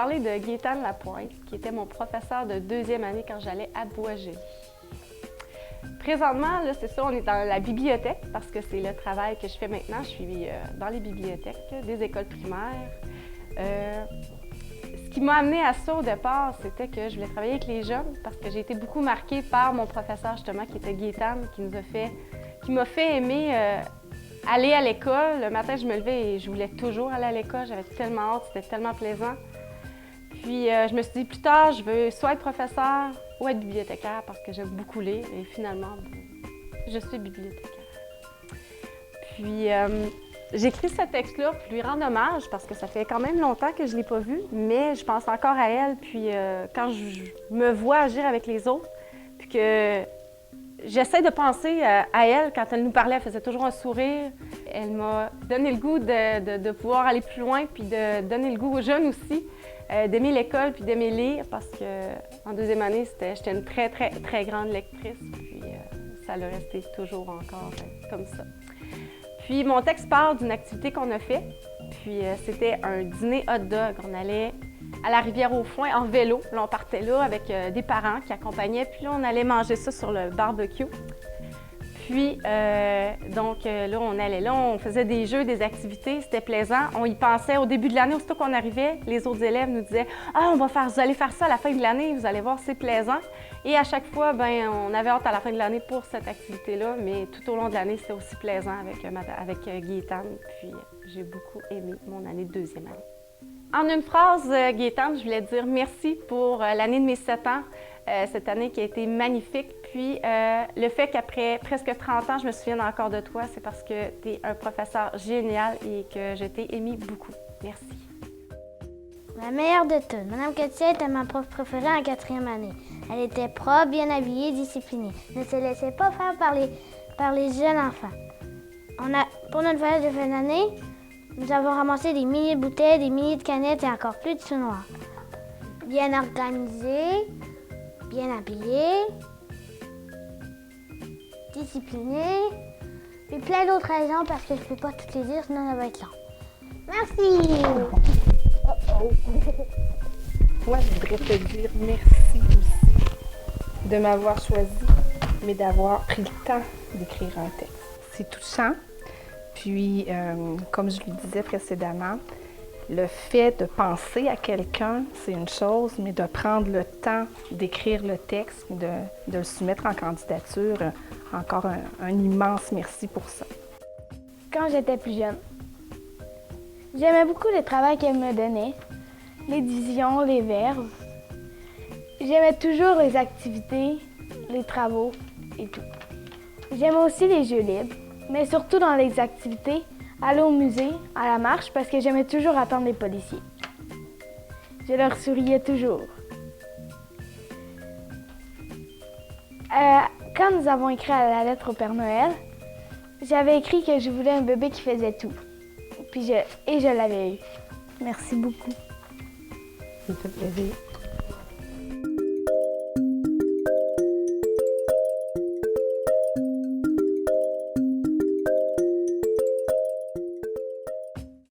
parler de Gaétane Lapointe, qui était mon professeur de deuxième année quand j'allais à Boisgénie. Présentement, là, c'est ça, on est dans la bibliothèque parce que c'est le travail que je fais maintenant. Je suis dans les bibliothèques des écoles primaires. Ce qui m'a amenée à ça au départ, c'était que je voulais travailler avec les jeunes parce que j'ai été beaucoup marquée par mon professeur justement qui était Gaétane, qui m'a fait aimer aller à l'école. Le matin, je me levais et je voulais toujours aller à l'école. J'avais tellement hâte, c'était tellement plaisant. Puis je me suis dit plus tard, je veux soit être professeur ou être bibliothécaire parce que j'aime beaucoup lire et finalement, je suis bibliothécaire. Puis j'ai écrit ce texte-là pour lui rendre hommage parce que ça fait quand même longtemps que je ne l'ai pas vue, mais je pense encore à elle. Puis quand je me vois agir avec les autres, puis que j'essaie de penser à elle, quand elle nous parlait, elle faisait toujours un sourire. Elle m'a donné le goût de pouvoir aller plus loin, puis de donner le goût aux jeunes aussi, d'aimer l'école puis d'aimer lire, parce qu'en deuxième année, j'étais une très, très, très grande lectrice, puis ça l'a resté toujours encore comme ça. Puis mon texte parle d'une activité qu'on a fait, puis c'était un dîner hot dog. On allait à la Rivière-aux-Foins en vélo. Là, on partait là avec des parents qui accompagnaient, puis là, on allait manger ça sur le barbecue. Puis, donc là, on allait là, on faisait des jeux, des activités, c'était plaisant. On y pensait au début de l'année, aussitôt qu'on arrivait, les autres élèves nous disaient « Ah, vous allez faire ça à la fin de l'année, vous allez voir, c'est plaisant. » Et à chaque fois, bien, on avait hâte à la fin de l'année pour cette activité-là, mais tout au long de l'année, c'était aussi plaisant avec Gaétane. Puis, j'ai beaucoup aimé mon année de deuxième année. En une phrase, Gaétane, je voulais dire merci pour l'année de mes 7 ans, cette année qui a été magnifique. Puis le fait qu'après presque 30 ans, je me souvienne encore de toi, c'est parce que tu es un professeur génial et que je t'ai aimé beaucoup. Merci. Ma meilleure de toutes, Mme Katia était ma prof préférée en 4e année. Elle était propre, bien habillée, disciplinée. Ne se laissait pas faire par les jeunes enfants. Pour notre voyage de fin d'année, nous avons ramassé des milliers de bouteilles, des milliers de canettes et encore plus de sous-noirs. Bien organisé, bien habillé, discipliné, et plein d'autres raisons parce que je ne peux pas toutes les dire, sinon ça va être long. Merci! Moi, je voudrais te dire merci aussi de m'avoir choisi, mais d'avoir pris le temps d'écrire un texte. C'est touchant. Puis, comme je lui disais précédemment, le fait de penser à quelqu'un, c'est une chose, mais de prendre le temps d'écrire le texte, de le soumettre en candidature, encore un immense merci pour ça. Quand j'étais plus jeune, j'aimais beaucoup le travail qu'elle me donnait, l'édition, les verbes. J'aimais toujours les activités, les travaux et tout. J'aimais aussi les jeux libres, mais surtout dans les activités, aller au musée, à la marche, parce que j'aimais toujours attendre les policiers. Je leur souriais toujours. Quand nous avons écrit la lettre au Père Noël, j'avais écrit que je voulais un bébé qui faisait tout. Et je l'avais eu. Merci beaucoup. Ça me fait plaisir.